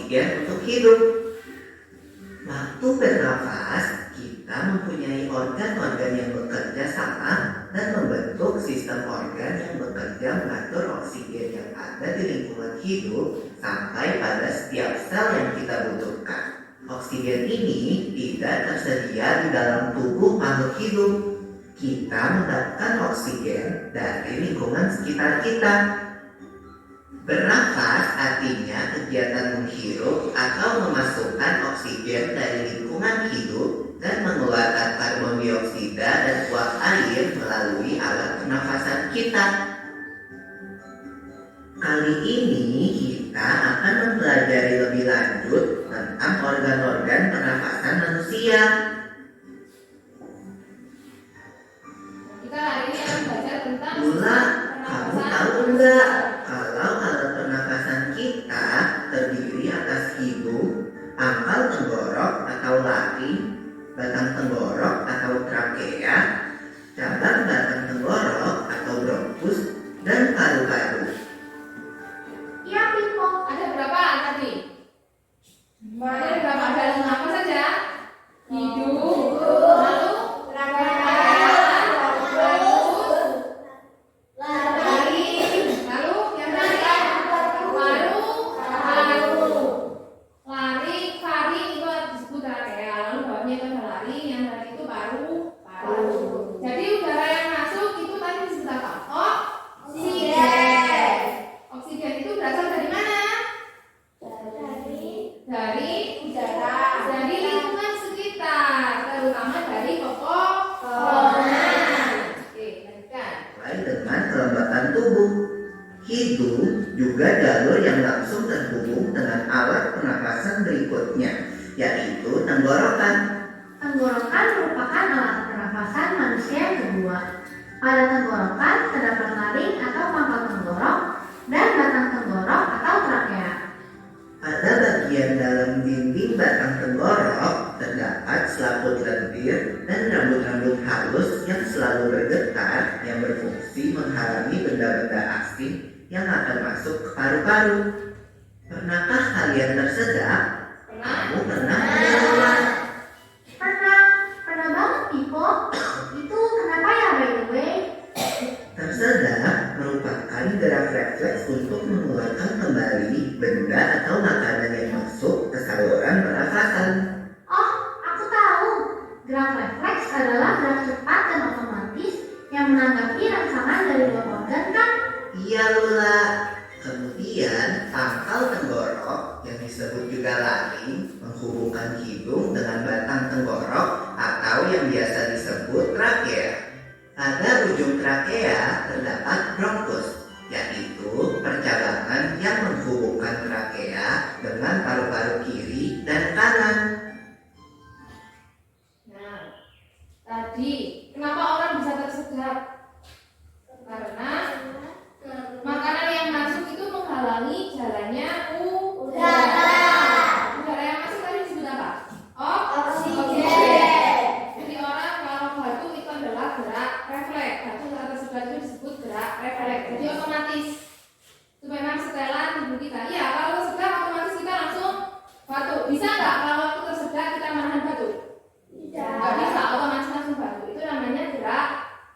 oksigen untuk hidup. Waktu bernafas, kita mempunyai organ-organ yang bekerja sama dan membentuk sistem organ yang bekerja mengatur oksigen yang ada di lingkungan hidup sampai pada setiap sel yang kita butuhkan. Oksigen ini tidak tersedia di dalam tubuh makhluk hidup. Kita mendapatkan oksigen dari lingkungan sekitar kita. Bernafas artinya kegiatan menghirup atau memasukkan oksigen dari lingkungan hidup dan mengeluarkan karbon dioksida dan uap air melalui alat pernafasan kita. Kali ini kita akan mempelajari lebih lanjut tentang organ-organ pernafasan manusia. Kita hari ini akan belajar tentang Lula, kamu tahu enggak kalau alat pernafasan kita terdiri atas hidung, pangkal tenggorok atau laring, batang tenggorok atau trakea, cabang batang tenggorok atau bronkus, dan paru-paru. Iya, Piko. ada berapa tadi? Ada berapa? Ada 5 apa saja? Hidung, lalu lalu yang terakhir lari, faring itu disebut trakea. Lalu bawahnya itu ada lari, yang tadi itu paru. Jadi udara yang masuk itu tadi disebut apa? Oksigen. Oksigen itu berasal dari mana? Dari udara, dari lingkungan sekitar, terutama dari pepohonan. Oke, lanjutkan. Mulai dengan kelembatan tubuh. Hidung juga jalur yang langsung terhubung dengan alat pernapasan berikutnya, yaitu tenggorokan. Tenggorokan merupakan alat pernafasan manusia yang kedua. Pada tenggorokan terdapat laring atau pangkal tenggorok dan batang tenggorok atau trakea. Pada bagian dalam dinding batang tenggorok terdapat selaput lendir dan rambut-rambut halus yang selalu bergetar yang berfungsi menghalangi benda-benda asing yang akan masuk ke paru-paru. Pernahkah kalian tersedak? Kamu pernah mendengar? Pernah banget, Piko. Itu kenapa ya, by the way? Tersedak merupakan gerak refleks untuk mengeluarkan kembali benda atau makanan yang masuk ke saluran pernafasan. Oh, aku tahu. Gerak refleks adalah gerak cepat dan otomatis yang menanggapi rangsangan dari luar organ, kan? Iya, Lula. Kemudian pangkal tenggorok yang disebut juga laring menghubungkan hidung dengan batang tenggorok atau yang biasa disebut trakea. Pada ujung trakea terdapat bronkus, yaitu percabangan yang menghubungkan trakea dengan paru-paru kiri dan kanan. Nah, tadi kenapa orang bisa tersedak? Karena makanan yang masuk itu menghalangi jalannya udara. Udara yang masuk tadi disebut apa? Oksigen. Jadi orang kalau batuk itu adalah gerak refleks. Batuk atau tersedak itu disebut gerak refleks. Jadi otomatis itu memang setelan tubuh kita. Iya, kalau tersedak otomatis kita langsung batuk. Bisa nggak kalau waktu tersedak kita menahan batuk? Nggak bisa, otomatis langsung batuk. Itu namanya gerak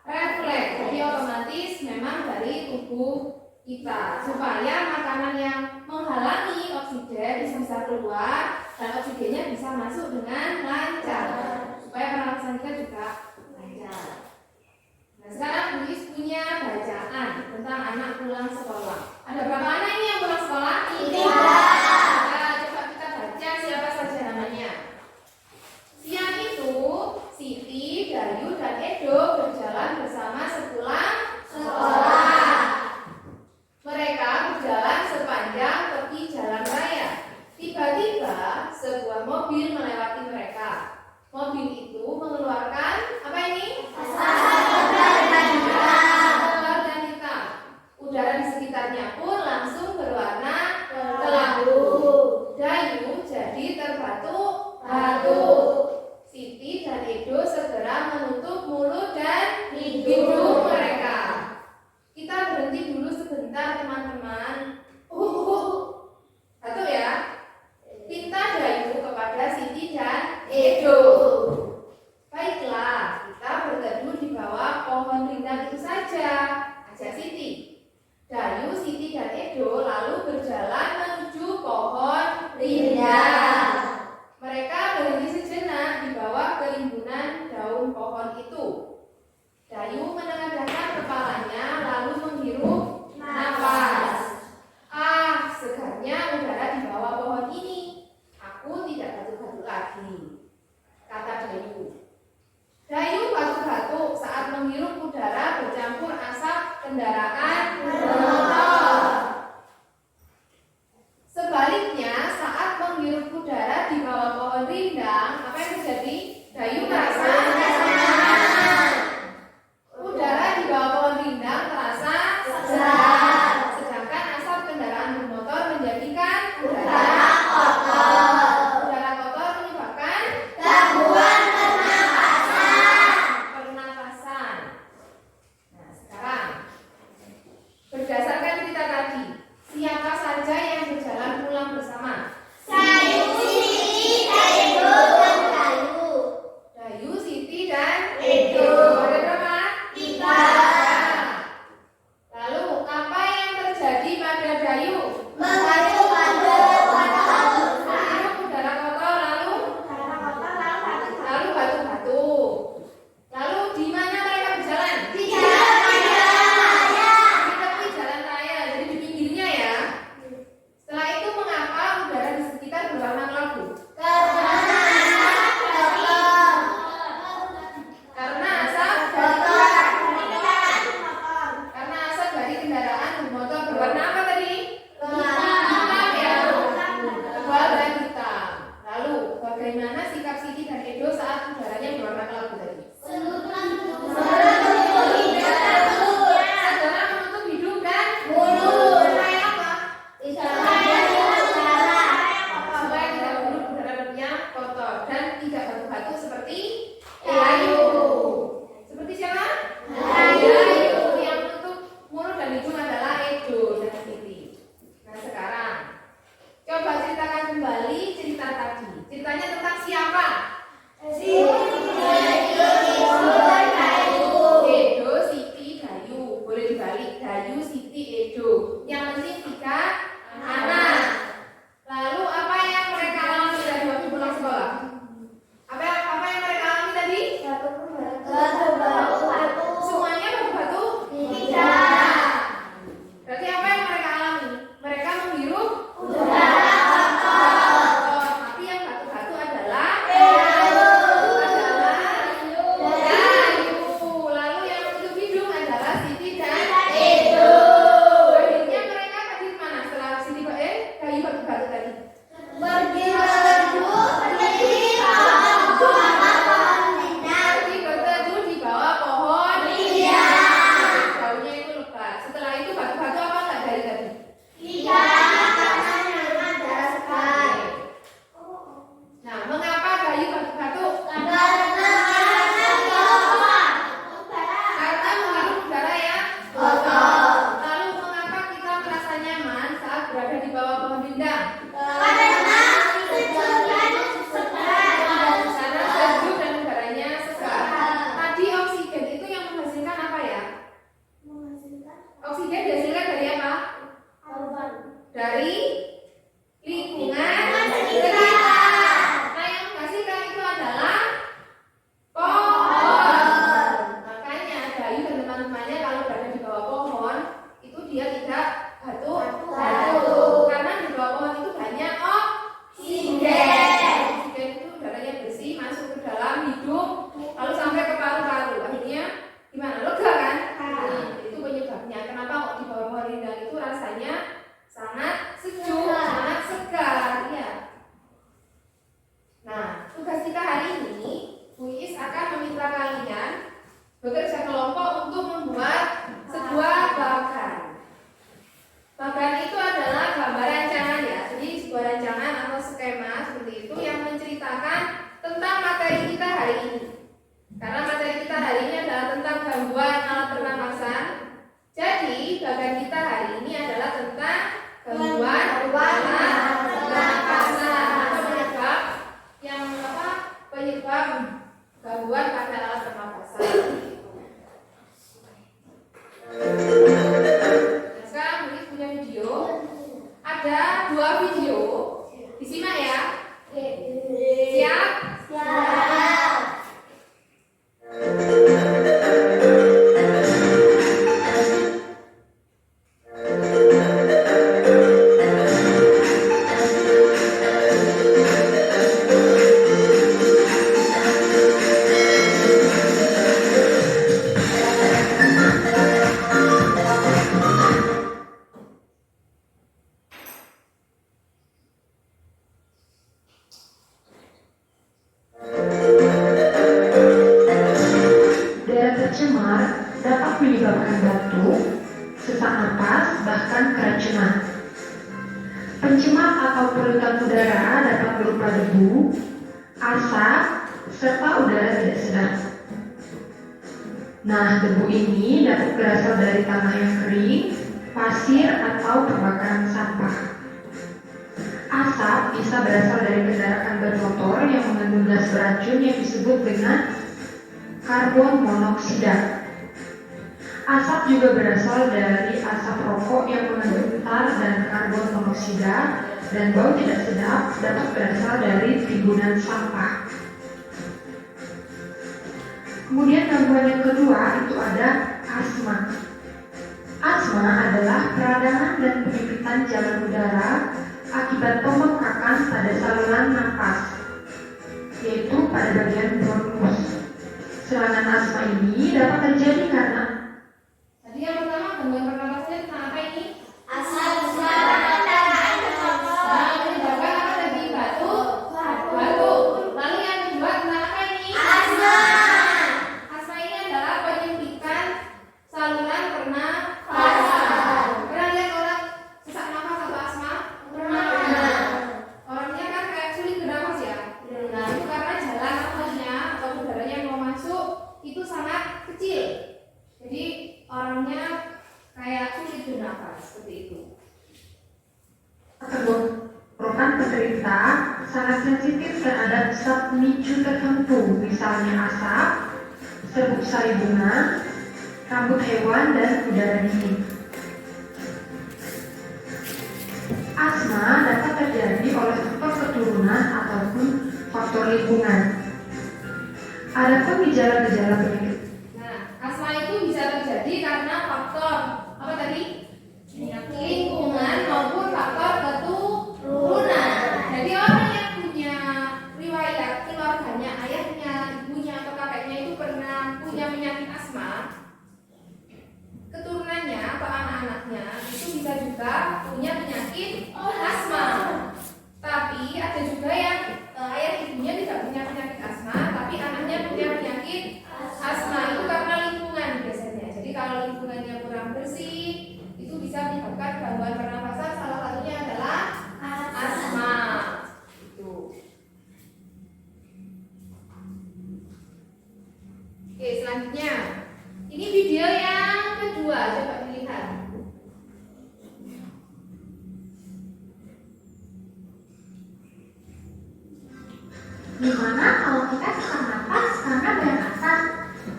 refleks. Jadi otomatis memang dari tubuh kita supaya makanan yang menghalangi oksigen bisa keluar dan oksigennya bisa masuk dengan lancar supaya pernafasan kita juga lancar. Nah, sekarang Bu Is punya bacaan tentang anak pulang sekolah. Ada berapa anak ini yang pulang sekolah? 3. Nah, coba kita baca siapa saja namanya. Siang itu Siti, Dayu, dan Edo berjalan bersama sepulang sekolah. Mereka berjalan sepanjang tepi jalan raya. Tiba-tiba sebuah mobil melewati mereka. Mobil itu mengeluarkan apa ini? Asap dan hitam. Udara di sekitarnya pun langsung berwarna kelabu. rindang, apa yang terjadi? Dayu terasa udara di bawah pohon rindang terasa segar. Sedangkan asap kendaraan bermotor menjadikan udara kotor menyebabkan Gangguan pernapasan. Nah, sekarang berdasarkan cerita tadi, siapa saja yang berjalan pulang bersama? Dayu, Siti, dan Edo. Ada berapa? 3. Lalu apa yang terjadi pada Dayu? Menghirup udara kotor, lalu batu-batu. Lalu di mana mereka berjalan? Di tepi jalan raya, jadi di pinggirnya ya. Setelah itu mengapa udara di sekitar berwarna kelabu? Karena asap dari kendaraan bermotor berwarna apa tadi? Hitam ya. Tebal dan hitam. Lalu bagaimana sikap Siti dan Edo saat udaranya berwarna kelabu tadi? Segera menutup hidung dan mulut. Supaya apa? Supaya tidak mulut udaranya kotor dan tidak batu-batu seperti Dayu. Seperti siapa? Dayu. Yang menutup mulut dan hidung adalah Edo dan Siti. Nah sekarang coba ceritakan kembali cerita tadi. Ceritanya tentang siapa? Edo, Siti, Dayu. Boleh dibalik. Dayu, Siti, Edo. Yang penting 3 anak. Lalu apa yang mereka alami dari waktu pulang sekolah? Apa yang mereka alami tadi? Semuanya batu-batu? Tidak. Berarti apa yang mereka alami? Mereka menghirup udara kotor. Tapi yang batu-batu adalah Dayu. Lalu yang menutup hidung adalah Siti dan Edo. Akhirnya mereka tadi mana setelah Siti Dayu batu-batu tadi? Pergi berteduh di bawah pohon. Daunnya itu lebat. Setelah itu batu-batu apa enggak dari tadi? Nah, mengapa Dayu batu-batu? Karena menghirup udara yang kotor. Lalu mengapa kita merasa nyaman saat berada di bawah pohon rindang? Karena sejuk dan udaranya segar. Tadi oksigen itu yang menghasilkan apa ya? Oksigen dihasilkan dari apa? Dari lingkungan sekitar. Nah, yang menghasilkan itu adalah pohon. Makanya Dayu dan teman-temannya kalau berada di bawah pohon itu dia tidak batu-batu. Karena di bawah pohon itu banyak oksigen. Oksigen itu udaranya bersih masuk ke dalam hidung lalu sampai ke paru-paru. Akhirnya gimana? Lega kan? Nah, itu penyebabnya. Kenapa kok di bawah pohon rindang itu rasanya sangat sejuk, sangat segar ya. Nah, tugas kita hari ini, Bu Is akan meminta kalian bekerja kelompok untuk membuat sebuah bagan. Bagan itu adalah gambar rancangan ya. Jadi sebuah rancangan atau skema seperti itu yang menceritakan tentang materi kita hari ini. Karena materi kita hari ini adalah tentang gangguan alat pernapasan. Jadi bagan kita hari ini adalah tentang gangguan alat pernapasan atau penyebab gangguan pada alat pernapasan. Nah, sekarang Bu Is punya video. Ada 2 video. Disimak ya. Siap? polutan udara dapat berupa debu, asap, serta udara tidak sedap. Nah, debu ini dapat berasal dari tanah yang kering, pasir, atau perbakaran sampah. Asap bisa berasal dari kendaraan bermotor yang mengandung gas beracun yang disebut dengan karbon monoksida. Asap juga berasal dari asap rokok yang mengandung tar dan karbon monoksida, dan bau tidak sedap dapat berasal dari timbunan sampah. Kemudian gangguan yang kedua itu ada asma. Asma adalah peradangan dan penyempitan jalan udara akibat pembengkakan pada saluran napas, yaitu pada bagian bronkus. Serangan asma ini dapat terjadi karena Tadi yang pertama gangguan pernapasannya tentang apa ini? Asal suara darah Nah, menyebabkan apa tadi? Batuk. Lalu yang kedua tentang apa ini? asma. Asma ini adalah penyempitan saluran pernapasan. Pernah lihat orang sesak nafas atau asma? Orangnya kan kayak sulit bernafas ya. Nah, itu karena jalan nafasnya atau udaranya yang mau masuk itu sangat kecil. Jadi orangnya kayak sulit bernafas seperti itu. tenggorokan penderita sangat sensitif terhadap zat pemicu tertentu, misalnya asap, serbuk sari bunga, rambut hewan, dan udara dingin. Asma dapat terjadi oleh faktor keturunan ataupun faktor lingkungan. Adapun gejala-gejala penyakit Nah, asma itu bisa terjadi karena faktor apa tadi? Lingkungan maupun faktor keturunan. Jadi orang yang punya riwayat keluarganya, ayahnya, ibunya atau kakeknya itu pernah punya penyakit asma, keturunannya atau anak-anaknya itu bisa juga punya penyakit asma. Tapi ada juga yang ayah ibunya tidak punya penyakit asma, tapi anaknya punya penyakit asma. Itu karena lingkungan biasanya. Jadi kalau lingkungannya kurang bersih, itu bisa menyebabkan gangguan pernapasan. Salah satunya adalah asma. Itu. Oke, selanjutnya. Ini video yang kedua, coba dilihat. Gimana kalau kita sesak napas karena banyak asap?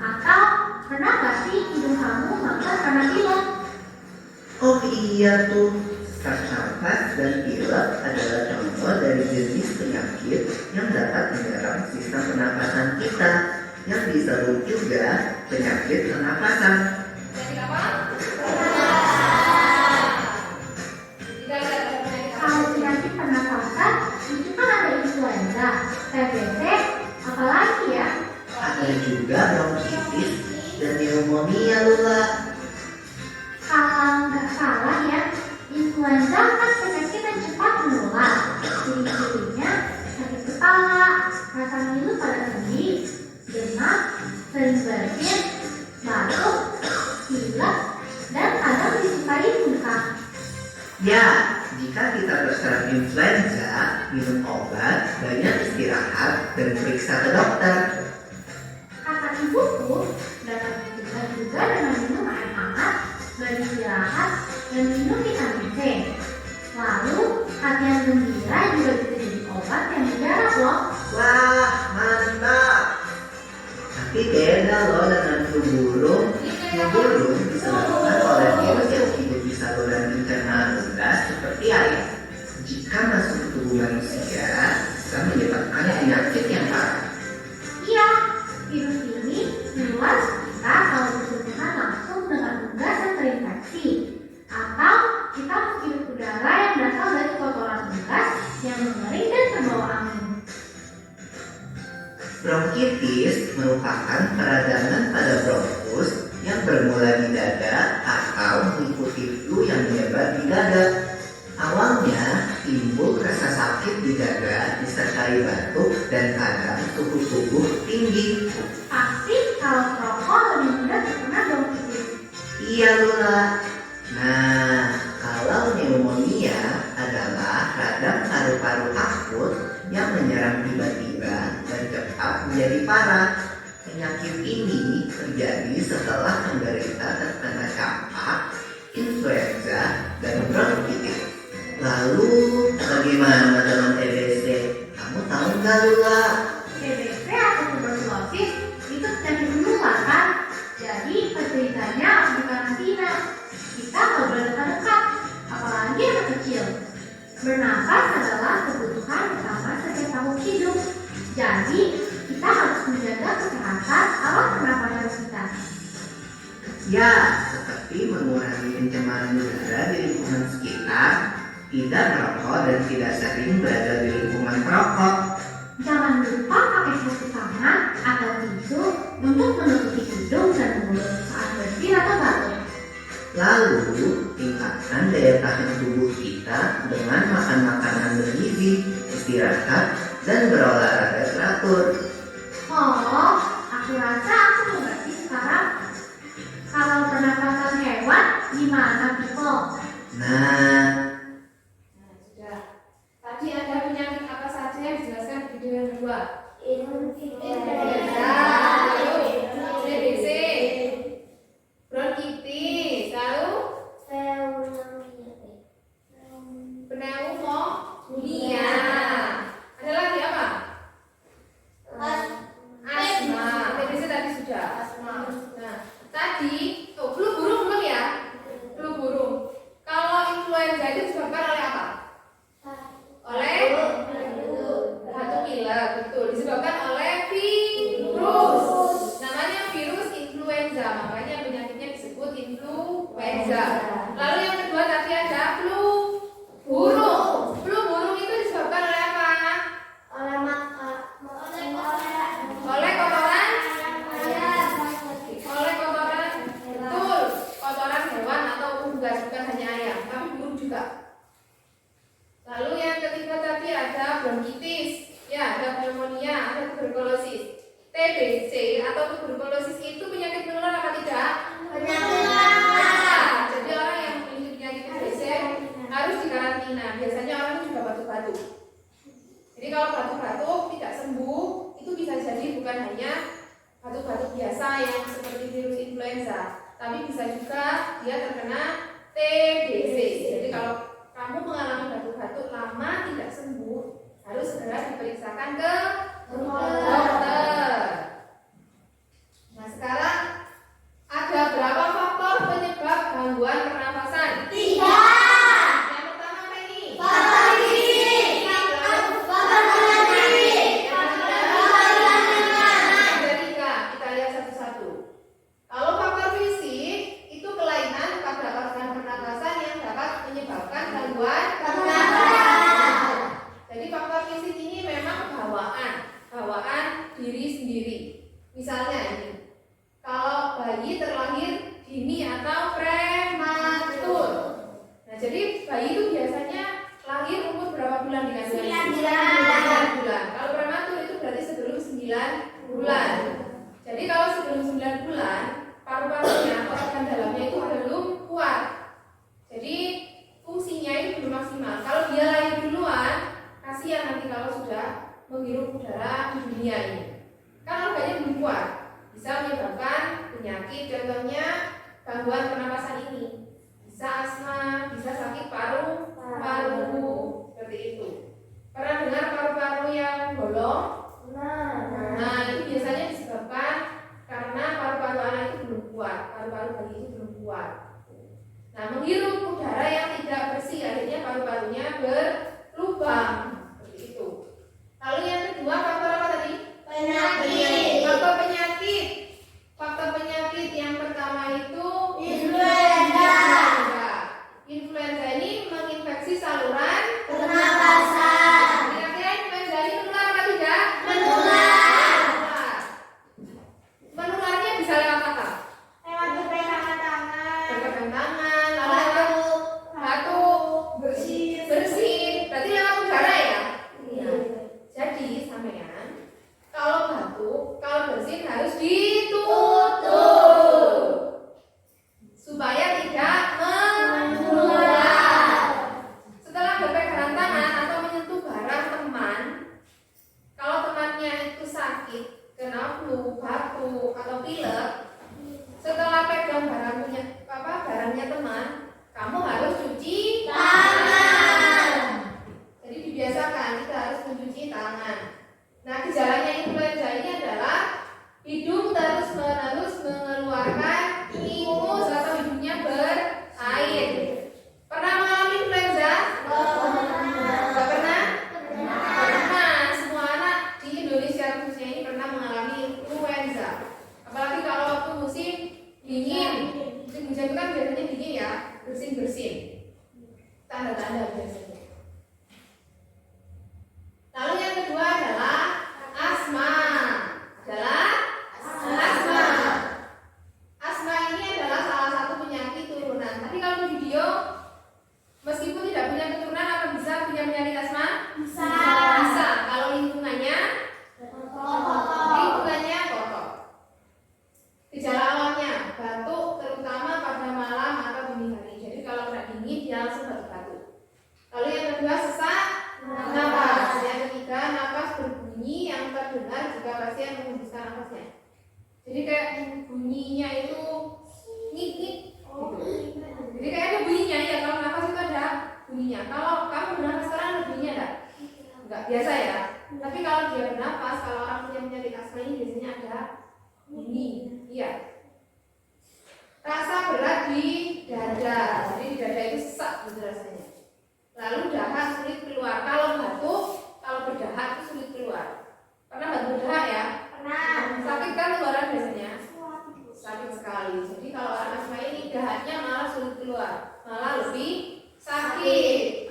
Atau pernah gak sih hidung kamu makan karena pilek? Oh iya tuh, sesak napas dan pilek adalah contoh dari jenis penyakit yang dapat menyerang sistem pernapasan kita, yang disebut juga penyakit pernapasan. Jadi apa? Tidak ada penyakit Kalau asma. penyakit pernapasan itu kan ada influenza, TBC, apalagi ya? Ada juga bronkitis dan pneumonia Lula. Kalau nggak salah ya, influenza kan penyakit yang cepat menular. Ciri-cirinya sakit kepala, rasa ngilu pada sendi, demam, sering bersin, batuk, pilek, dan kadang disukai muntah. Ya, jika kita terserang influenza, minum obat, banyak istirahat, dan periksa ke dokter. Kata ibuku, dapat dicegah juga dengan minum air hangat, beristirahat, dan minum vitamin C. Lalu, hati yang gembira juga bisa jadi obat yang mujarab loh. Wah, mantap! Tapi beda loh dengan flu burung. Flu burung disebabkan oleh virus yang hidup di saluran pencernaan unggas seperti air. Jika masuk ke tubuh manusia, bisa menyebabkan penyakit yang parah. Iya, virus ini menular kita kalau bersentuhan langsung dengan unggas yang terinfeksi, atau kita menghirup udara yang berasal dari kotoran unggas yang mengering dan terbawa angin. Bronkitis merupakan peradangan pada bronkus yang bermula di dada atau mengikuti flu yang menyebar di dada. Awalnya timbul rasa sakit di dada disertai batuk dan kadang suhu tubuh tinggi. Pasti kalau perokok lebih mudah terkena bronkitis. Iya Lula. Nah, kalau pneumonia adalah radang paru-paru paru akut yang menyerang tiba-tiba dan cepat menjadi parah. Penyakit ini terjadi setelah penderita terkena campak, influenza, dan bronkitis. Lalu bagaimana dengan TBC? Kamu tahu nggak, Lula? TBC atau tuberkulosis itu penyakit menular kan? Jadi penderitanya harus dikarantina. Kita nggak boleh dekat-dekat, apalagi anak kecil. Bernapas adalah kebutuhan utama setiap makhluk hidup. Jadi kita harus menjaga kesehatan alat pernapasan kita. Ya, seperti mengurangi pencemaran udara di lingkungan sekitar, tidak merokok dan tidak sering berada di lingkungan perokok. Jangan lupa pakai sarung tangan atau tisu untuk menutupi hidung dan mulut saat bersin atau batuk. Lalu, tingkatkan daya tahan tubuh kita dengan makan makanan bergizi, istirahat, dan berolahraga teratur. Oh, aku rasa aku mengerti sekarang. Kalau pernapasan hewan, gimana Piko? Nah, Sudah. Tadi ada penyakit apa saja yang dijelaskan di video yang kedua? Influenza, TBC, bronkitis, lalu pneumonia. Ada lagi apa? Asma. TBC tadi sudah. Nah, tadi flu burung belum ya? Flu burung. Kalau influenza itu disebabkan oleh apa? Oleh batuk pilek, betul. Disebabkan oleh virus. Namanya virus influenza, makanya penyakitnya disebut influenza. Lalu yang kedua tadi ada flu burung. Flu burung itu disebabkan oleh apa? Oleh kotoran? Oleh kotoran, betul. Kotoran hewan atau unggas, bukan hanya ayam, tapi burung juga. Lalu yang ketiga tadi ada bronkitis, ya, ada pneumonia, ada tuberkulosis. TBC atau tuberkulosis itu penyakit menular apa tidak? Menular. Jadi orang yang memiliki penyakit TBC harus dikarantina. Biasanya orang itu juga batuk-batuk. Jadi kalau batuk-batuk tidak sembuh, itu bisa jadi bukan hanya batuk-batuk biasa yang seperti virus influenza, tapi bisa juga dia terkena TBC. Jadi kalau kamu mengalami batuk-batuk lama tidak sembuh, harus segera diperiksakan ke dokter. Nah, sekarang ada berapa faktor penyebab gangguan pernapasan? 3. Yang pertama apa ini? Faktor fisik. Ada 3. Kita lihat satu-satu. Kalau faktor fisik itu kelainan pada organ pernapasan yang dapat menyebabkan gangguan pernapasan. Jadi faktor fisik ini memang bawaan diri sendiri. Misalnya ini, kalau bayi terlahir dini atau prematur. Nah, jadi bayi itu biasanya lahir umur berapa bulan di kandungan? 9 bulan. Kalau prematur itu berarti sebelum 9 bulan. Jadi kalau sebelum 9 bulan, paru-parunya atau organ dalamnya itu belum kuat. Jadi fungsinya itu belum maksimal. Kalau dia lahir duluan, kasihan nanti kalau sudah menghirup udara di dunia ini. Kan organnya belum kuat, bisa menyebabkan penyakit, contohnya gangguan pernapasan ini. Bisa asma, bisa sakit paru-paru, seperti itu. Pernah dengar paru-paru yang bolong? Nah, itu biasanya disebabkan karena paru-paru anak itu belum kuat, paru-paru bayi itu belum kuat. Nah, menghirup udara yang tidak bersih, akhirnya paru-parunya berlubang, seperti itu. Lalu yang kedua, faktor apa tadi? Penyakit. Faktor penyakit. Faktor penyakit yang pertama itu influenza. Influenza ini menginfeksi saluran pernapasan. Kira-kira influenza ini menular atau tidak? Menular. Menularnya bisa lewat apa? Berpegang tangan, lalu batuk, bersin. Berarti lewat udara ya? Iya. Jadi sampean kalau batuk, kalau bersin harus ditutup supaya tidak menular. Setelah berpegangan tangan atau menyentuh barang kena flu, batuk atau pilek, setelah pegang barangnya teman, kamu harus cuci tangan. Jadi dibiasakan kita harus mencuci tangan. Nah, gejalanya influenza ini adalah hidung terus-menerus mengeluarkan ingus atau hidungnya berair. Pernah mengalami influenza? Nggak pernah? Pernah. Semua anak di Indonesia khususnya ini pernah mengalami influenza. Apalagi kalau waktu musim dingin. Musim hujan kan biasanya dingin ya, bersin-bersin. Tanda-tanda biasanya. Lalu yang kedua adalah asma. Asma ini adalah salah satu penyakit turunan. Tapi kalau di video, meskipun tidak punya keturunan, apa bisa punya penyakit asma? Bisa. Bisa. Kalau lingkungannya kotor. Gejala awalnya batuk, terutama pada malam atau dini hari. Jadi kalau kena dingin dia langsung batuk-batuk. Lalu yang kedua sesak napas. Yang ketiga napas berbunyi yang terdengar jika pasien menghembuskan nafasnya. Jadi kayak bunyinya itu ngik-ngik. Jadi kayak ada bunyinya ya, kalau nafas itu ada bunyinya. Kalau kamu bernafas sekarang ada bunyinya enggak? Enggak biasa ya. Tapi kalau dia bernafas, kalau orang punya penyakit asma ini biasanya ada bunyi. Iya. Rasa berat di dada. Jadi di dada itu sesak gitu rasanya. Lalu dahak sulit keluar. Kalau batuk, kalau berdahak itu sulit keluar. Pernah batuk berdahak ya? Pernah. Sakit kan tenggorokan biasanya? Sakit sekali. Jadi kalau orang asma ini dahaknya malah sulit keluar, malah lebih sakit.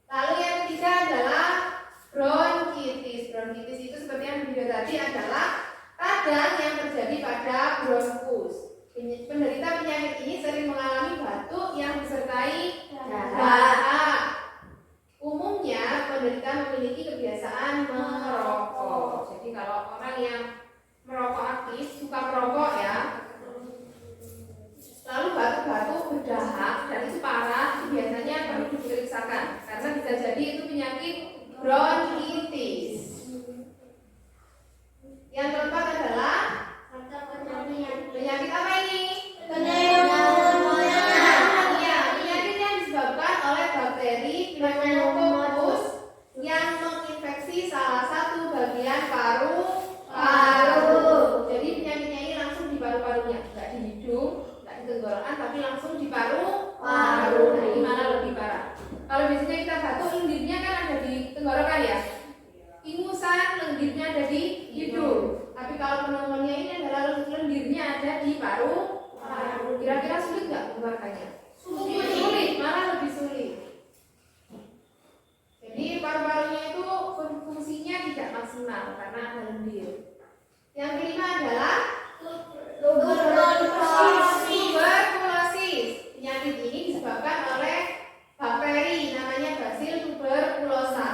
Lalu yang ketiga adalah bronkitis. Bronkitis itu seperti yang di video tadi adalah radang yang terjadi pada bronkus. Penderita penyakit ini sering mengalami batuk yang disertai dahak. Umumnya penderita memiliki kebiasaan merokok. Jadi kalau orang yang merokok aktif, suka merokok ya, lalu batuk-batuk berdahak dan itu parah, itu biasanya perlu diperiksakan karena bisa jadi itu penyakit bronkitis. Yang keempat adalah penyakit apa ini? Pneumonia. Ya, penyakit yang disebabkan oleh bakteri Pneumococcus yang menginfeksi salah satu bagian paru-paru. Jadi penyakitnya ini langsung di paru-parunya, nggak di hidung, nggak di tenggorokan, tapi langsung di paru-paru. Nah, ini mana lebih parah? Kalau biasanya kita batuk, lendirnya kan ada di tenggorokan ya. Ingusan, lendirnya ada di hidung. Tapi kalau pneumonia ini adalah lendirnya ada di paru-paru. Kira-kira sulit nggak mengeluarkannya? Sulit, malah lebih sulit. Jadi paru-parunya itu fungsinya tidak maksimal karena ada lendir. Yang kelima adalah tuberkulosis. Penyakit ini disebabkan oleh bakteri namanya Bacil tuberculosa.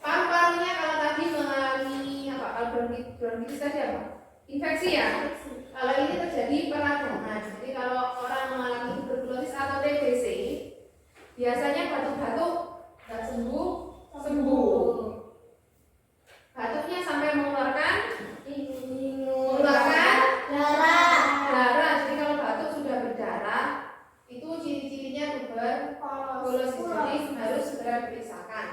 Paru-parunya kalau tadi mengalami apa? Kalau bronkitis tadi apa? Infeksi ya. Kalau ini terjadi peradangan. Jadi kalau orang mengalami tuberkulosis atau TBC, biasanya batuk-batuk nggak sembuh. Batuknya sampai mengeluarkan darah. Jadi kalau batuk sudah berdarah, itu ciri-cirinya tuberkulosis. Jadi harus segera diperiksakan.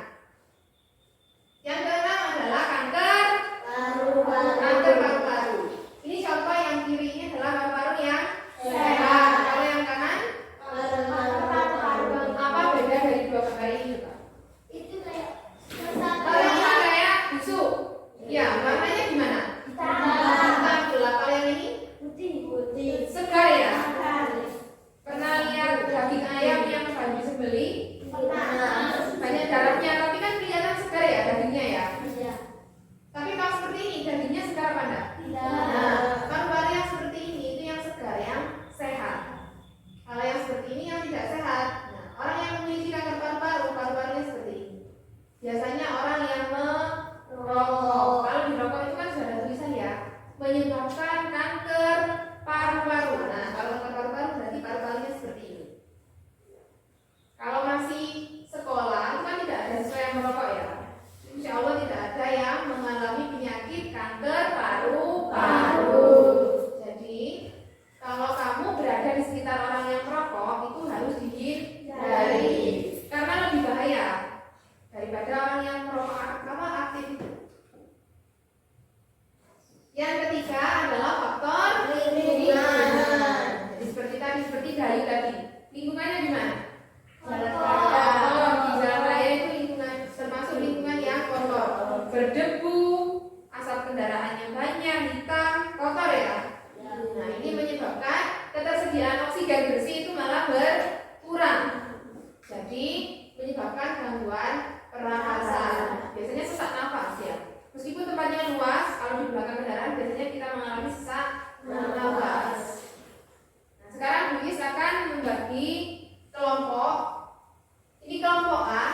Yang keenam adalah kanker paru-paru. Ini contoh yang kiri ini adalah paru-paru yang sehat. Kalau yang kanan, apa beda dari dua kanker ini, Pak? Itu kayak berdebu, asap kendaraannya banyak, hitam, kotor ya. Nah, ini menyebabkan ketersediaan oksigen bersih itu malah berkurang. Jadi menyebabkan gangguan pernafasan. Biasanya sesak nafas ya. Meskipun tempatnya luas, kalau di belakang kendaraan biasanya kita mengalami sesak nafas. Nah, sekarang Bu Is akan membagi kelompok. Ini kelompok A,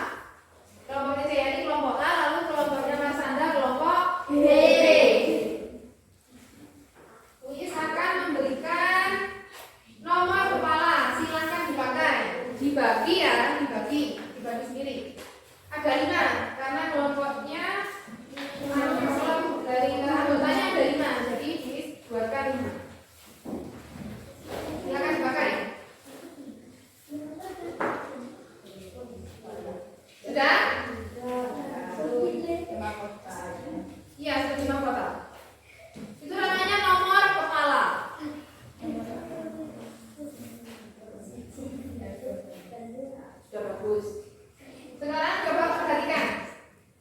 kelompoknya saya ini kelompok A, lalu kelompoknya Mas Anda kelompok B. Bu Is akan memberikan nomor kepala, silakan dipakai. Dibagi ya, dibagi sendiri. Ada 5 karena kelompoknya dari anggotanya ada 5, jadi Bu Is buatkan 5. Silakan dipakai. Sudah? Iya, sudah 5 kotak. Itu namanya nomor kepala. Sudah bagus. Sekarang coba perhatikan.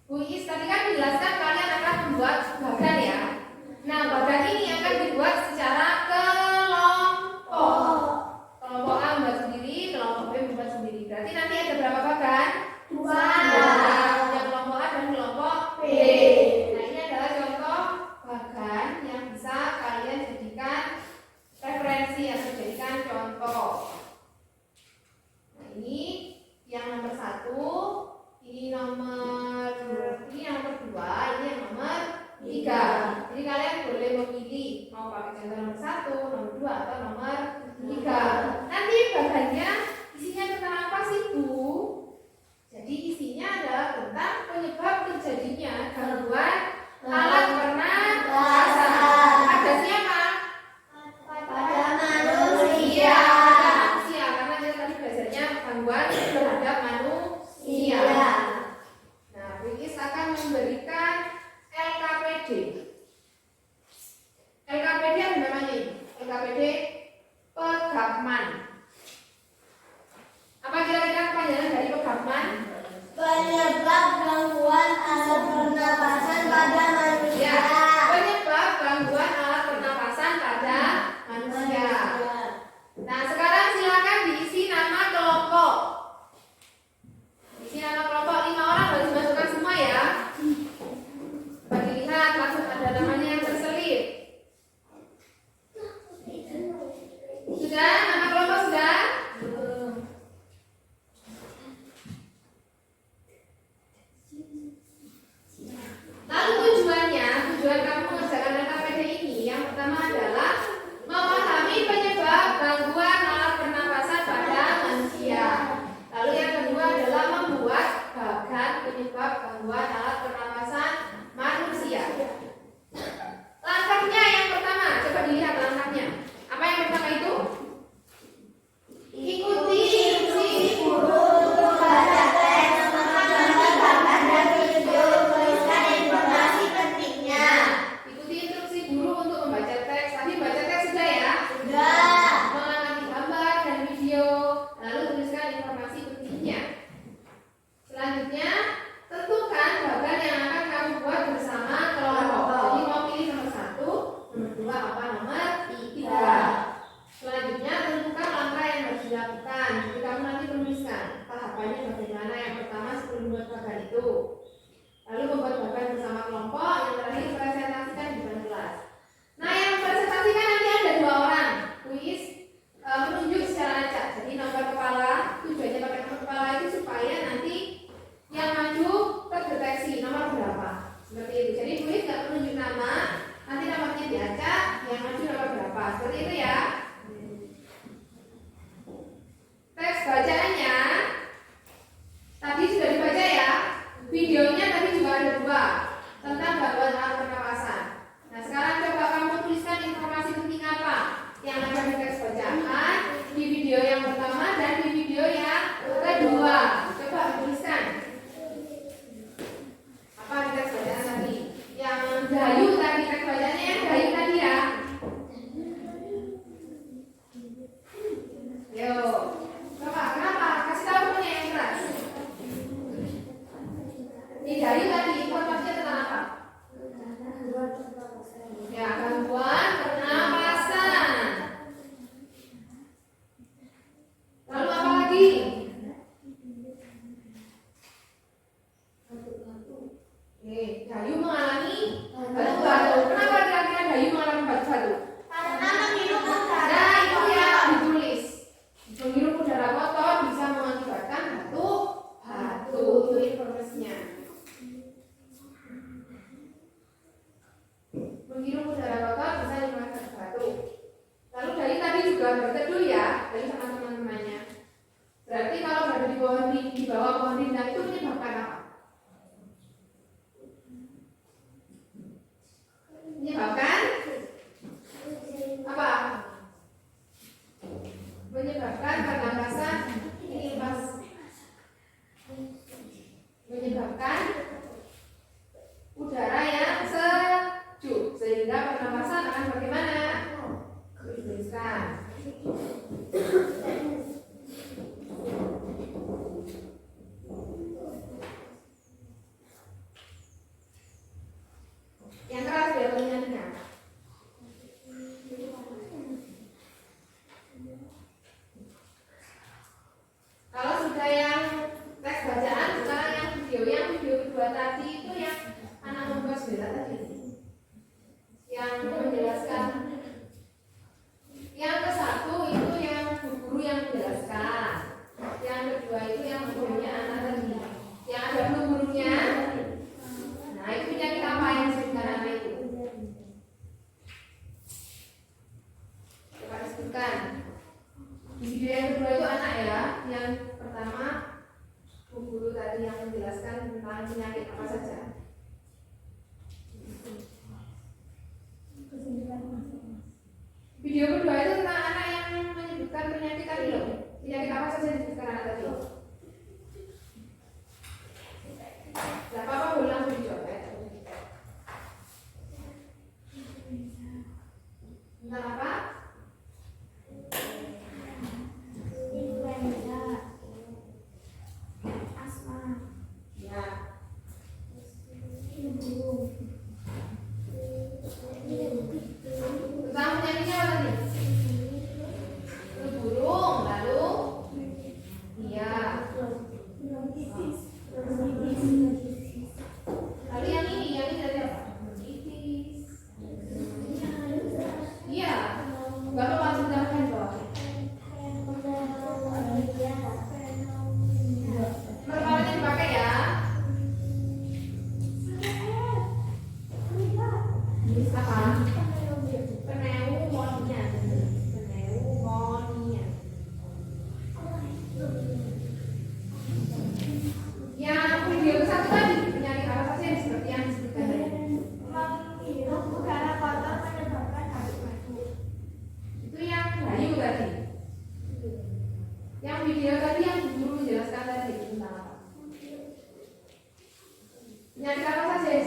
Bu Is tadi kan menjelaskan kalian akan membuat bagan ya. Nah, bagan ini akan dibuat secara kelompok. Kelompok A membuat sendiri, kelompok B membuat sendiri. Berarti nanti ada berapa bagan? 2. Yang kelompok A dan kelompok B. Nah, ini adalah contoh bagan yang bisa kalian jadikan referensi atau jadikan contoh. Nah, ini yang nomor 1, ini yang nomor 2, ini yang nomor 3. Jadi kalian boleh memilih mau pakai contoh nomor 1, nomor 2 atau nomor 3. Nanti bahannya isinya tentang apa sih Bu? Jadi isinya adalah tentang penyebab terjadinya gangguan alat pernafasan pada siapa? pada manusia. Karena kita tadi belajarnya gangguan terhadap manusia. Nah, Bu Is akan memberikan LKPD. LKPD apa namanya ini? LKPD Pegapman. Apa kira-kira kepanjangan dari Pegapman? Penyebab gangguan alat pernapasan pada manusia. Ya, penyebab gangguan alat pernapasan pada manusia. Nah, sekarang silakan diisi nama kelompok. Isi nama kelompok 5 orang harus dimasukkan semua ya. Coba dilihat langsung ada namanya yang terselip. Sudah? Nama kelompok sudah? Lalu tujuan kamu mengerjakan LKPD ini yang pertama adalah memahami penyebab gangguan alat pernapasan pada manusia. Lalu yang kedua adalah membuat bagan penyebab gangguan alat pernapasan manusia. Langkahnya yang pertama, coba dilihat langkahnya. Apa yang pertama itu? Ikuti instruksi guru untuk membaca teks, mengamati gambar dan video, menuliskan informasi pentingnya. Ikuti instruksi guru untuk membaca teks. Tadi baca teks sudah ya? Sudah. Mengamati gambar dan video, lalu tuliskan informasi pentingnya. Selanjutnya, tentukan bagan yang akan kamu buat bersama kelompok. Jadi mau pilih nomor 1, nomor 2, apa nomor 3. Selanjutnya, tentukan langkah yang harus dilakukan. Jadi kamu nanti menuliskan tahapannya bagaimana. Yang pertama sebelum membuat bagan itu, lalu membuat bagan bersama kelompok. Yang terakhir presentasikan di depan kelas. Nah, yang presentasikan nanti ada 2 orang. Kuis menunjuk secara acak. Jadi nomor kepala, tujuannya pakai nomor kepala itu supaya nanti yang maju terdeteksi nomor berapa. Seperti itu. Jadi kuis nggak menunjuk nama, nanti nomornya diacak, yang maju nomor berapa. Seperti itu ya. Teks bacaannya tadi sudah dibaca ya.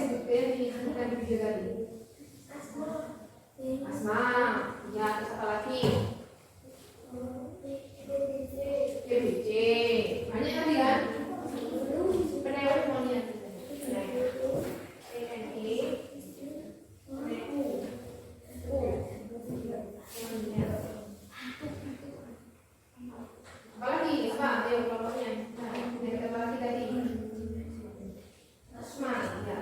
disebutkan di video tadi? Asma. Ya, terus apa lagi? PBJ. Banyak tadi kan? Pneumonia. Apalagi? Apa? Ayo kelompoknya. Nah, yang apa lagi tadi? Asma. Ya.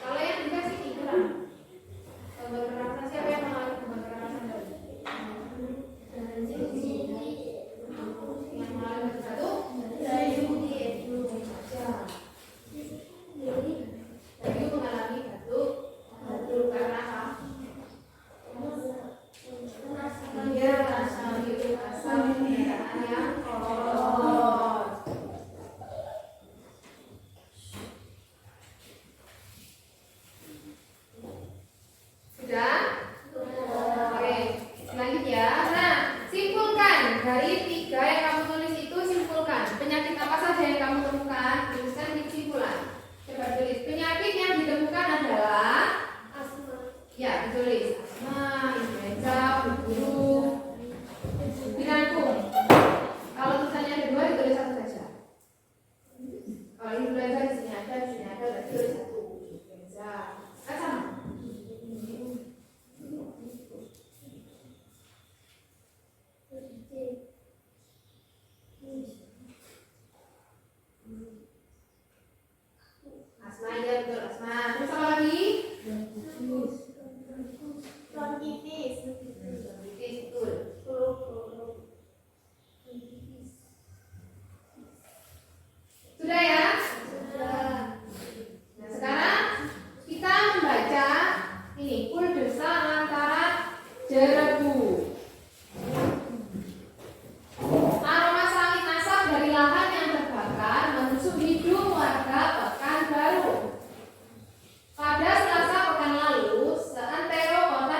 Kalau yang dikasih kurang. Gambar kekerasan siapa yang mengalami gambar kekerasan tadi? Yang mengalami satu? Bayu mengalami batuk karena apa? Dia asam kendaraan yang kotor. Sudah? Oke, selanjutnya. Nah, simpulkan dari 3 yang kamu tulis itu, simpulkan penyakit apa saja yang kamu temukan, tuliskan di kesimpulan. Coba tulis penyakit yang ditemukan adalah ya, ditulis asma, influenza, flu, dirangkum. Kalau tulisannya ada 2, ditulis 1 saja. Kalau influenza di sini ada, berarti tulis 1. Influenza, kan sama. Asma, ya betul asma. Terus apa lagi? Bronkitis. Bronkitis, betul. Sudah ya? Nah sekarang kita membaca ini Kul Desa Antara Jerebu. Aroma sawit asap dari lahan yang terbakar menusuk hidung warga Pekanbaru. Pada Selasa pekan lalu, seantero kota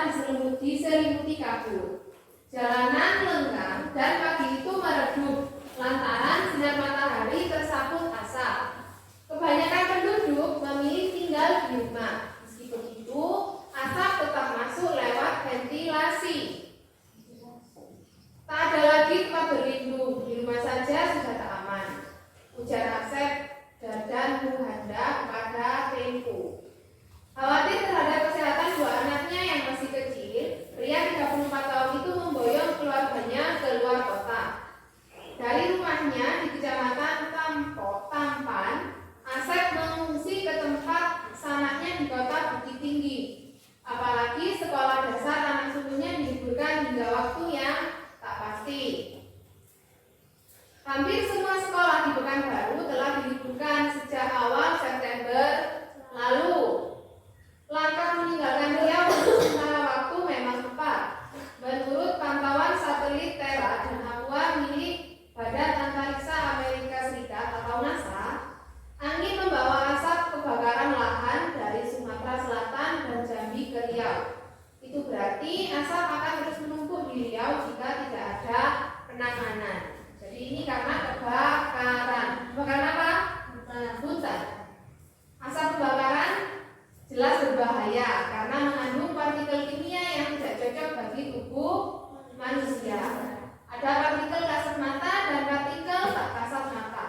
diselimuti kabut. Jalanan lengang dan pagi itu meredup lantaran sinar matahari tersaput asap. Kebanyakan penduduk memilih tinggal di rumah. Meski begitu, asap tetap masuk lewat ventilasi. Tak ada lagi tempat berlindung, di rumah saja sudah tak aman. Ujar Asep dan Muhanda kepada Tempo. Khawatir terhadap kesehatan 2 anaknya yang masih kecil, pria 34 tahun itu memboyong keluarganya ke luar kota. Dari rumahnya di Kecamatan Tampan, Asep mengungsi ke tempat sanaknya di kota Bukit Tinggi. Apalagi sekolah dasar anak sulungnya diliburkan hingga waktu yang tak pasti. Hampir semua sekolah di Pekanbaru telah diliburkan sejak awal September lalu. Langkah meninggalkan Riau untuk sementara waktu memang tepat. Menurut pantauan satelit Terra dan Aqua milik Badan Antariksa Amerika Serikat atau NASA, angin membawa asap kebakaran lahan dari Sumatera Selatan dan Jambi ke Riau. Itu berarti asap akan terus menumpuk di Riau jika tidak ada penanganan. Jadi ini karena kebakaran. Kebakaran apa? Hutan. Asap kebakaran jelas berbahaya karena mengandung partikel kimia yang tidak cocok bagi tubuh manusia. Ada partikel kasat mata dan partikel tak kasat mata.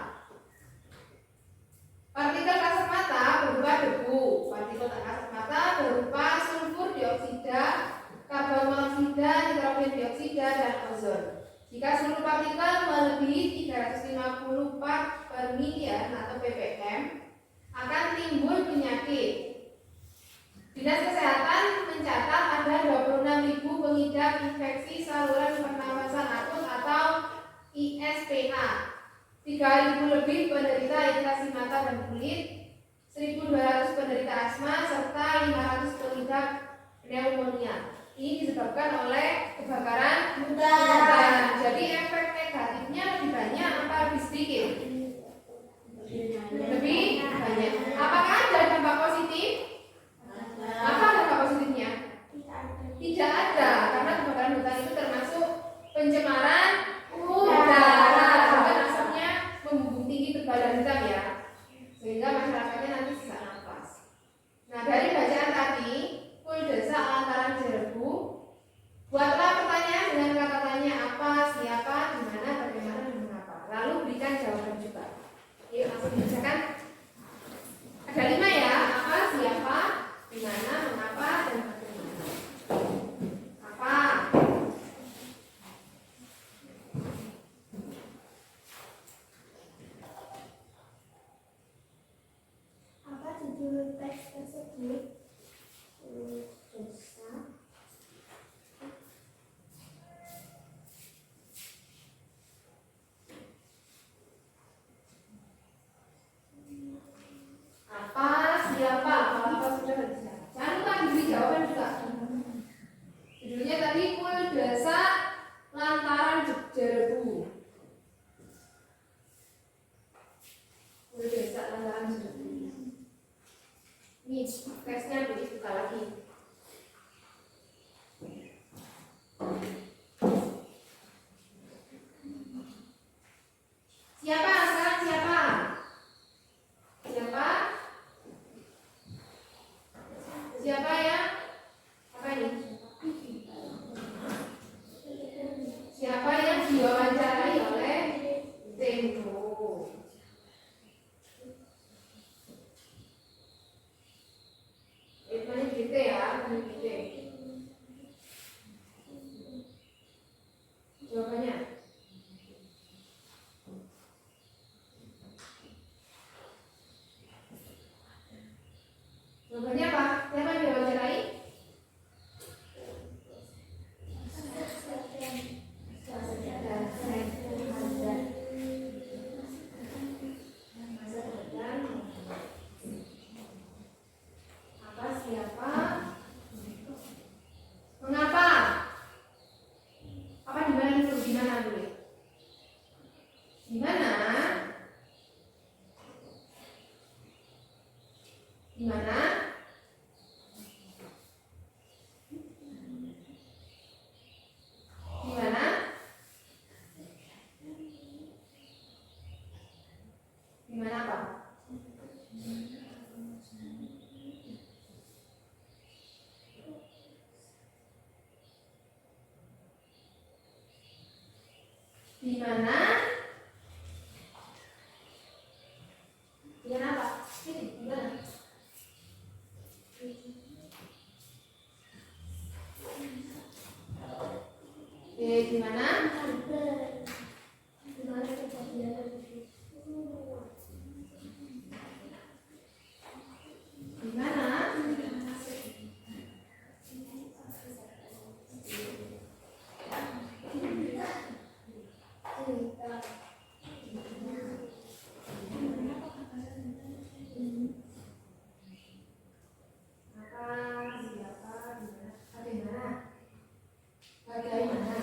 Partikel kasat mata berupa debu, partikel tak kasat mata berupa sulfur dioksida, karbon monoksida, nitrogen dioksida, dan ozon. Jika seluruh partikel melebihi 350 part per million atau ppm, akan timbul penyakit. Dinas Kesehatan mencatat ada 26.000 pengidap infeksi saluran pernafasan akut atau ISPA, 3.000 lebih penderita iritasi mata dan kulit, 1.200 penderita asma, serta 500 pengidap pneumonia. Ini disebabkan oleh kebakaran hutan. Jadi efek negatifnya lebih banyak atau lebih sedikit? tebal dan hitam ya, sehingga masyarakatnya nanti sesak nafas. Nah, dari bacaan tadi, full desa lantaran jerbu, buatlah pertanyaan dengan kata tanya apa, siapa, di mana, bagaimana, dan mengapa. Lalu berikan jawaban juga. Yuk langsung dibacakan. Ada 5 ya, apa, siapa, di mana, mengapa, dan bagaimana. Apa? Apa judul teks tersebut? Dosa. Apa, siapa, kalau sudah bisa. Jangan lupa diberi jawaban juga. Judulnya tadi full desa lantaran jerbu. Full desa lantaran jerbu. Ini teksnya boleh buka lagi. Siapa sekarang siapa? Siapa? Siapa ya? Apa ini? Siapa yang diwawancarai oleh Tempo? Itu gitu ya, gitu. Jawabannya? Jawabannya apa? Siapa yang diwawancarai? Apa, siapa? Mengapa? Apa di mana itu? Di mana dulu? Di mana? Di mana? Di mana? Di mana apa? Di mana? Di mana apa? Sini, di mana? Di mana? Di mana kejadian itu? Di mana? Apa, siapa, di mana? Bagaimana? Bagaimana?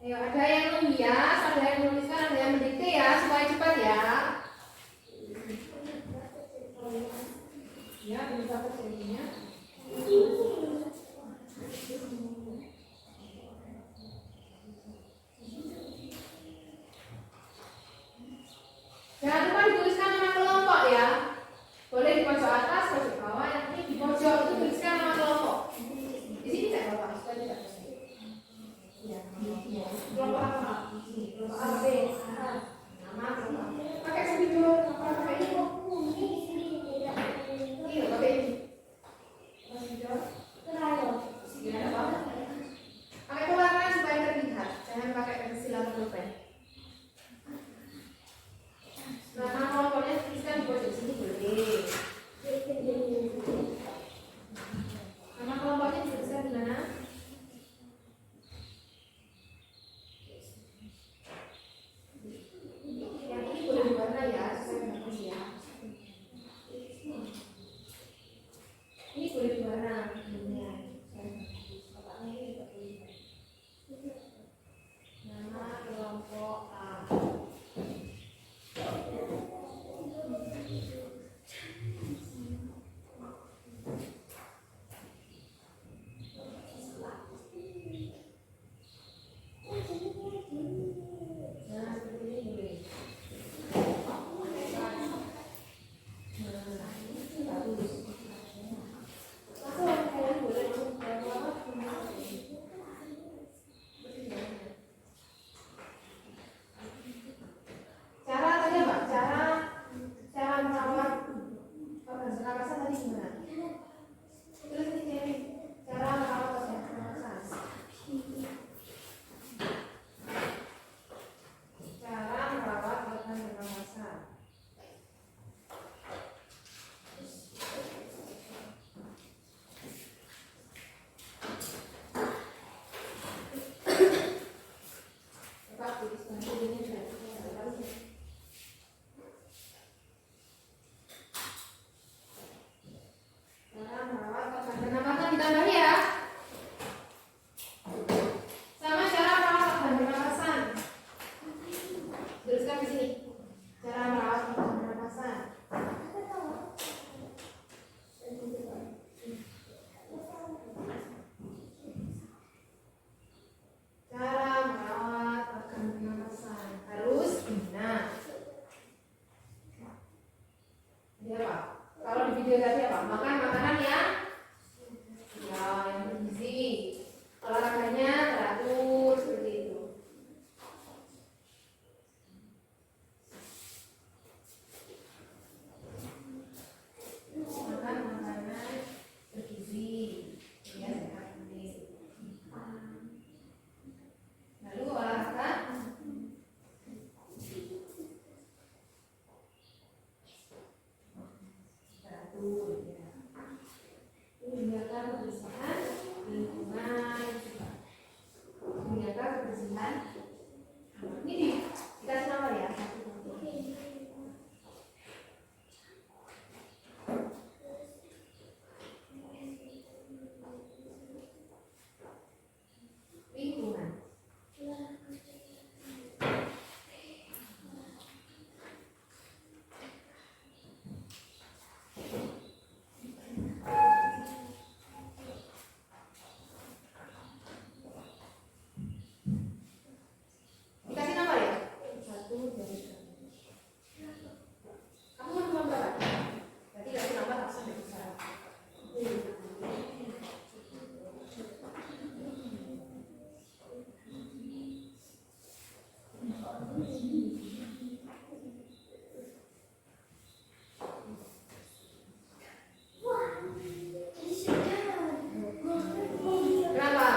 Ayo, ada yang menghias, ada yang menuliskan, ada yang mendikte ya, supaya cepat ya. Ya, bisa terjadinya. Jangan lupa dituliskan nama kelompok ya. Boleh di pojok atas, pojok bawah, yang ini di pojok itu tuliskan nama kelompok. Di sini tidak apa-apa, supaya tidak terjadi. Ya, kelompok apa? Kelompok A, B, nama kelompok. Pakai spidol, pakai ini. Iya, pakai ini. Spidol. Ya, ada apa? Pakai pewarna supaya terlihat. Jangan pakai pensil atau pulpen. Nama kelompoknya tuliskan di pojok sini boleh. Nama kelompoknya dituliskan di mana? Yang ini boleh diwarna ya, supaya bagus ya. Ini boleh diwarna. Nama kelompok A. Nah, seperti ini boleh. Bagus. Langsung kalian boleh langsung ke bawah. Cara tadi apa? Cara merawat organ pernapasan tadi gimana? Terus ini cara merawat organ pernapasan. Cara merawat organ pernapasan. Tetap tuliskan ini sudah. Cara merawat organ pernapasan ditambah ya. Sama cara merawat organ pernapasan. Tuliskan di sini. Cara merawat organ pernapasan. Cara merawat organ pernapasan harus benar. Ini apa? Kalau di video tadi apa? Makan makanan yang bergizi. Olahraganya teratur seperti itu. Makan makanan bergizi. Ya, sehat ini. Lalu olahraga. Teratur ya. Menjaga kebersihan lingkungan. Menjaga kebersihan. Ini dikasih nama ya. Lingkungan. Dikasih nama ya? 1, 2, 3. Kamu mau nomor berapa? Berarti kasih nama langsung dari sana. Kenapa?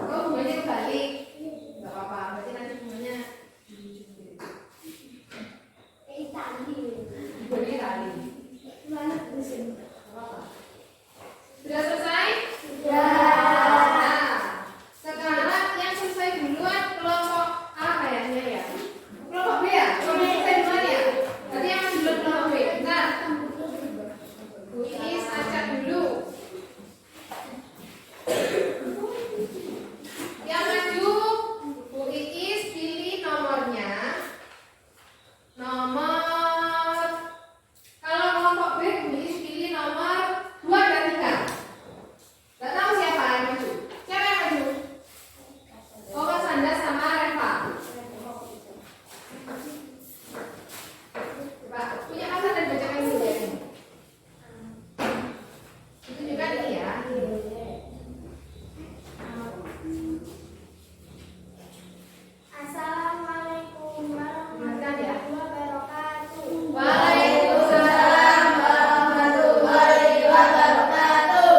Kau bunganya kebalik. Gak apa-apa, berarti nanti bunganya dibelinya kali. Gak apa-apa. Sudah selesai? Nah, sekarang yang selesai duluan kelompok A kayaknya ya. Kelompok B ya? Kelompok B selesai duluan ya? Berarti yang masih belum kelompok B. Bentar. Bu Iis ajak dulu. Ditunjukkan ini ya. Assalamualaikum warahmatullahi wabarakatuh. Waalaikumsalam warahmatullahi wabarakatuh.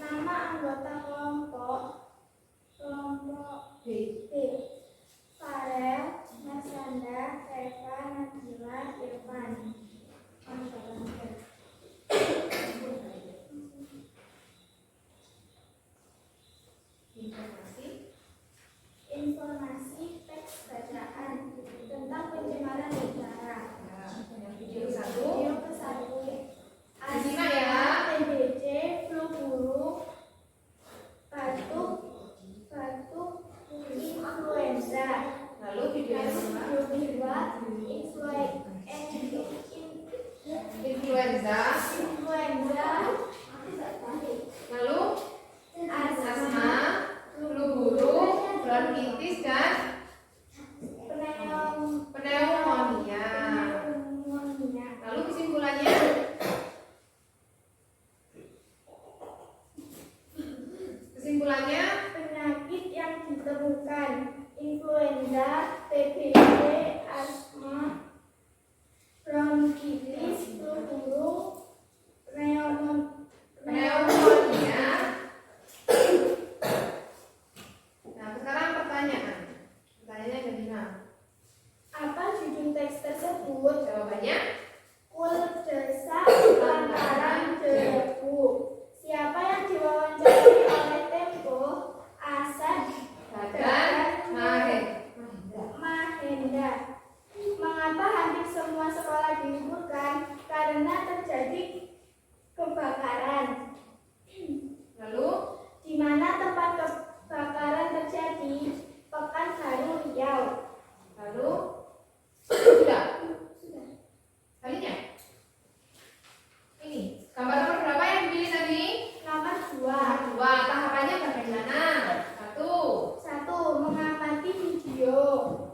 Nama anggota kelompok B. Farel, Nasanda, Reva, Nabila, Irfan. Informasi teks bacaan tentang pencemaran udara. Video satu. Video ke-1. Disimak ya. TBC, flu burung, batuk, influenza. Lalu video yang kedua. Video kedua, Influenza. Lalu asma, flu burung, bronkitis dan pneumonia. Lalu kesimpulannya? Kesimpulannya Penyakit yang ditemukan: influenza, TBC, asma, bronkitis, flu burung, pneumonia. Nah, sekarang pertanyaan. Pertanyaannya ada 5. Apa judul teks tersebut? Jawabannya Kul desa lantaran debu. Siapa yang diwawancarai oleh Tempo? Asad Dadan Mahenda. Mengapa hampir semua sekolah diliburkan? Karena terjadi kebakaran. Lalu Di mana tempat kebakaran terjadi? Pekanbaru, Riau. lalu sudah. Kalinya ini gambar nomor berapa yang dipilih tadi? Nomor 2. 2. Tahapannya bagaimana? 1. 1. Mengamati video,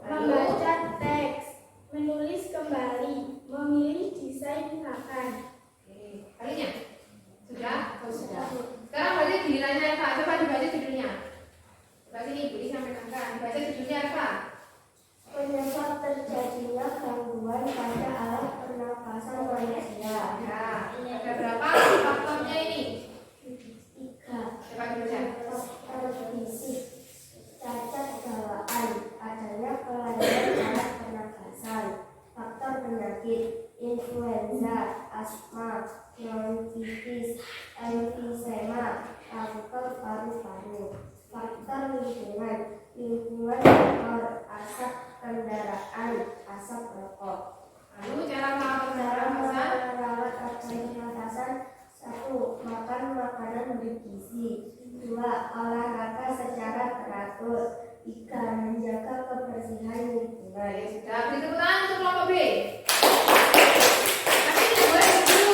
membaca teks, menulis kembali, memilih desain gerakan. Oke. Kalinya sudah? Oh, sudah. Sekarang berarti gilirannya Eva. Coba dibaca judulnya. Coba sini Ibu disampaikan. Dibaca judulnya Eva. Penyebab terjadinya gangguan pada alat pernapasan manusia. Ya. Ada berapa faktornya ini? 3. Coba dibaca. Faktor fisik, cacat bawaan, adanya kelainan alat pernapasan. Faktor penyakit, influenza, asma, bronkitis, emfisema, kanker paru-paru. Faktor lingkungan, kotor, asap kendaraan, asap rokok. Lalu cara merawat Cara pernapasan. merawat pernapasan: 1. Makan makanan bergizi. 2. Olahraga secara teratur. 3. Menjaga kebersihan lingkungan. Ya sudah. Beri tepuk tangan untuk kelompok B. Nanti tidak boleh dulu.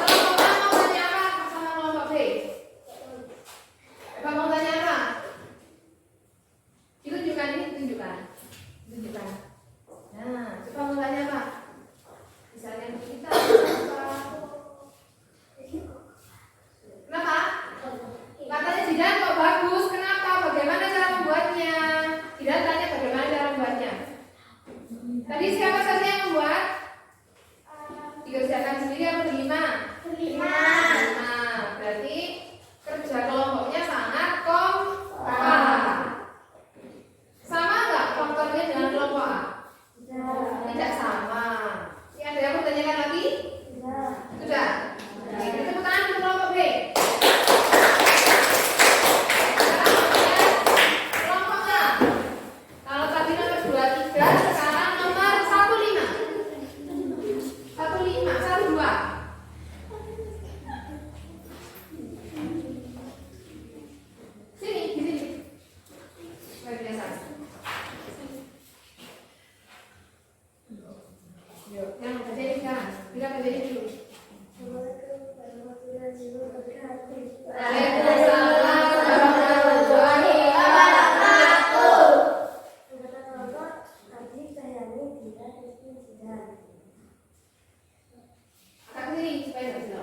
Kelompok A mau tanya apa sama kelompok B? Eva mau tanya apa? Ditunjukkan ini, tunjukkan. Tunjukkan. Nah, coba mau tanya apa? Misalnya kita. Kenapa? Katanya Jidan kok bagus. Kenapa? Bagaimana cara membuatnya? Jidan tanya bagaimana cara membuatnya. Tadi siapa saja yang membuat? Dikerjakan sendiri atau berlima? Kelima. Nah, berarti kerja kelompoknya sangat kompak. Sama nggak faktornya dengan kelompok A? Tidak sama. Ini ada yang mau tanyakan lagi? Sudah. Oke, beri tepuk tangan untuk kelompok B. Kelompok A. Kalau tadi nomor 23, sekarang nomor 15. 12. Sini, di sini. Baik, biasa. Yuk, yang baca ini sekarang. Kita baca ini dulu. Waalaikumsalam warahmatullahi wabarakatuh. Angkat ke sini supaya nggak jelas.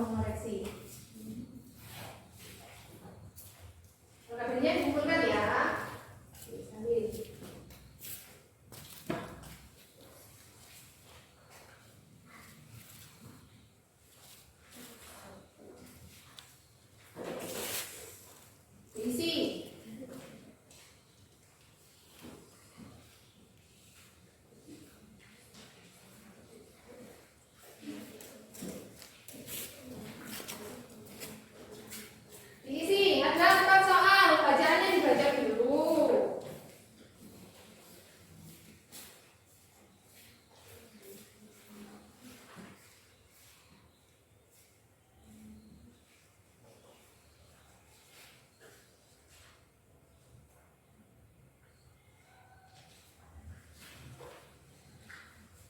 mengoreksi. Labelnya dikumpulkan ya. Sambil. Diisi. Diisi, ada 4 soal, bacaannya dibaca dulu.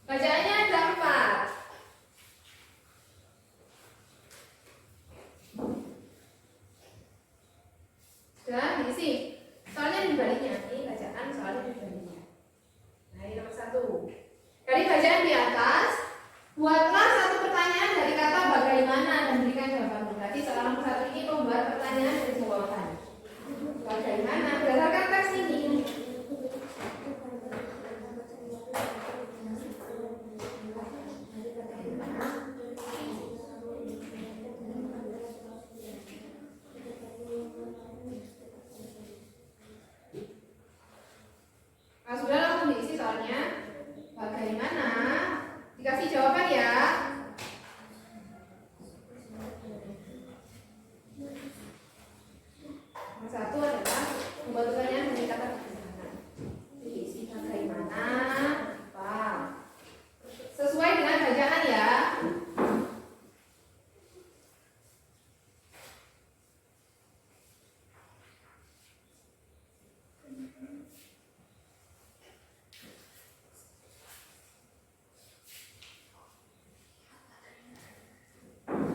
Bacaannya ada 4. Sudah diisi. Soalnya dibaliknya, ini bacaan soalnya dibaliknya. Nah, ini nomor 1. Dari bacaan di atas, buatlah satu pertanyaan dari kata bagaimana dan berikan jawaban. Berarti seorang satu ini membuat pertanyaan dan jawaban. Bagaimana berdasarkan teks ini. Nah, sudah langsung diisi soalnya. Bagaimana? Dikasih jawaban ya. Nomor 1 adalah membuat pertanyaan dari kata bagaimana. Diisi bagaimana? Apa? Sesuai dengan bacaan ya.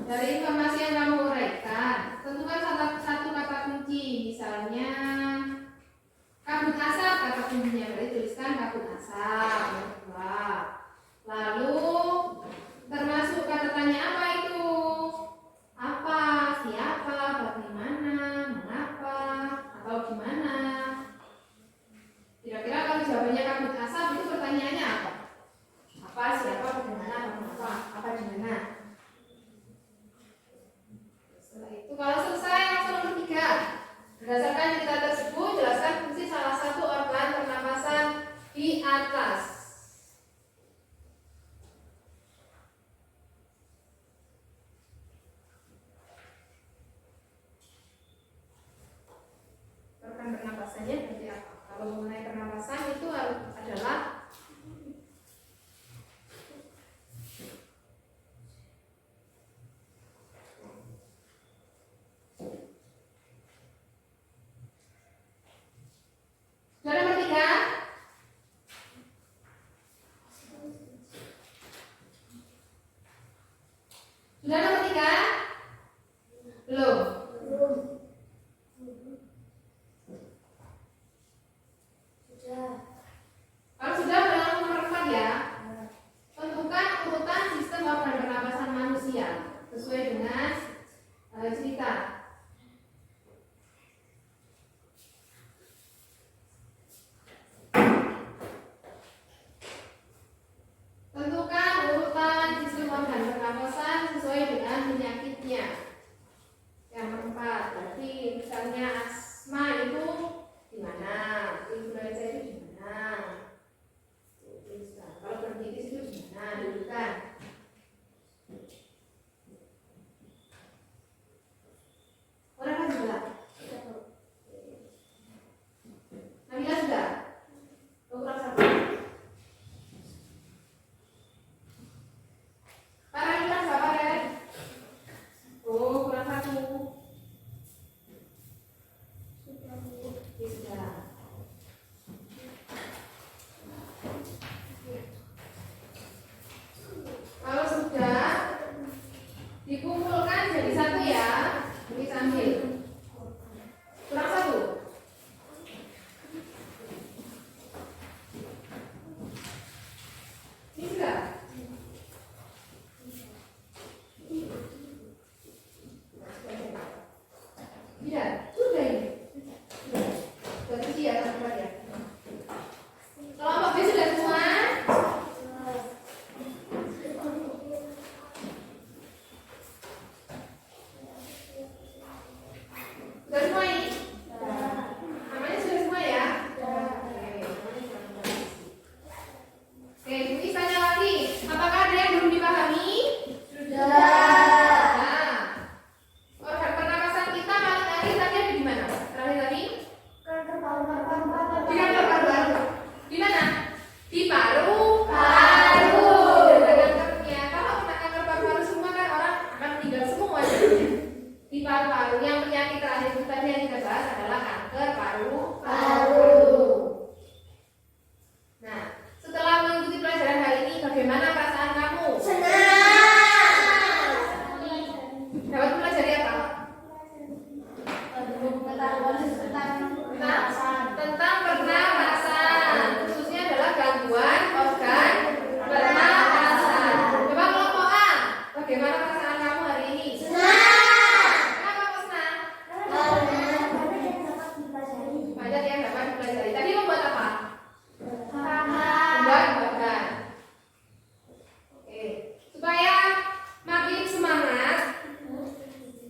Dari informasi yang kamu uraikan, tentukan satu kata kunci, misalnya kabut asap, kata kuncinya berarti tuliskan kabut asap. Yang kedua, lalu termasuk kata tanya apa itu? Apa, siapa, bagaimana, mengapa, atau gimana? Kira-kira kalau jawabannya kabut asap itu pertanyaannya apa? Apa, siapa, bagaimana, mengapa, apa, gimana? Setelah itu kalau selesai langsung nomor 3. Berdasarkan cerita tersebut, jelaskan fungsi salah satu organ pernapasan di atas. Organ pernapasannya seperti apa? Kalau mengenai pernapasan itu adalah sudah nomor 3. Sudah nomor 3? Belum. Kalau sudah berlangsung nomor 4 ya. Tentukan urutan sistem organ pernapasan manusia sesuai dengan cerita. Tentukan urutan sistem organ pernapasan sesuai dengan penyakitnya. Yang keempat, berarti misalnya asma itu di mana, influenza itu di mana. Kalau bronkitis itu di mana, diurutan. Orang kan juga. Nabila sudah. Kurang 1. Para ini kurang berapa, Ren? Oh, kurang 1. Sudah. Kalau sudah dikumpulkan jadi 1 ya. Ini sambil. Kurang 1. Ini sudah. paru-paru. Yang penyakit terakhir itu tadi yang kita bahas adalah kanker paru-paru. Nah, setelah mengikuti pelajaran hari ini, bagaimana perasaan kamu? Dapat mempelajari apa? Tentang pernapasan, khususnya adalah gangguan organ pernapasan. Coba kelompok A, bagaimana perasaan kamu hari ini? Kenapa kok senang? Banyak yang dapat dipelajari. Tadi membuat apa? Membuat bagan. Oke, supaya makin semangat,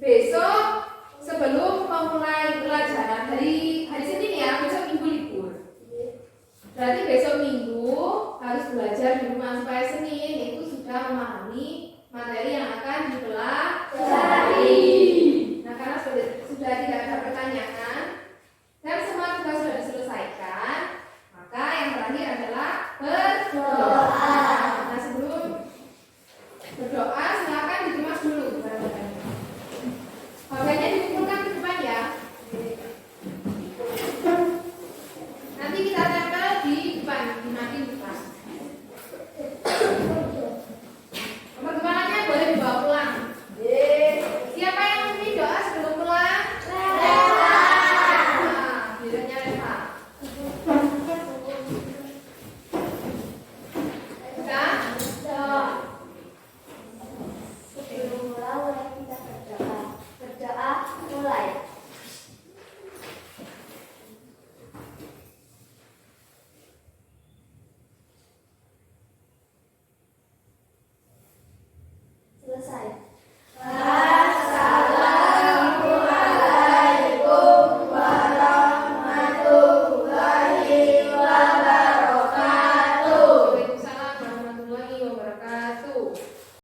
besok sebelum memulai pelajaran hari Senin ya, besok Minggu libur. Berarti besok Minggu harus belajar di rumah supaya Senin itu sudah memahami materi yang akan dipelajari. Nah, karena sudah tidak ada pertanyaan dan semua tugas sudah diselesaikan, maka yang terakhir adalah berdoa. Nah, sebelum berdoa silakan dikemas dulu barang-barangnya. Baganya dikumpulkan ke depan ya. Nanti kita tempel di depan, di makin depan. Nomor kemananya boleh dibawa pulang. Siapa yang memimpin doa sebelum pulang? Nah, gilirannya Reva. Kita Sebelum mulai kita berdoa. Berdoa mulai. Selesai.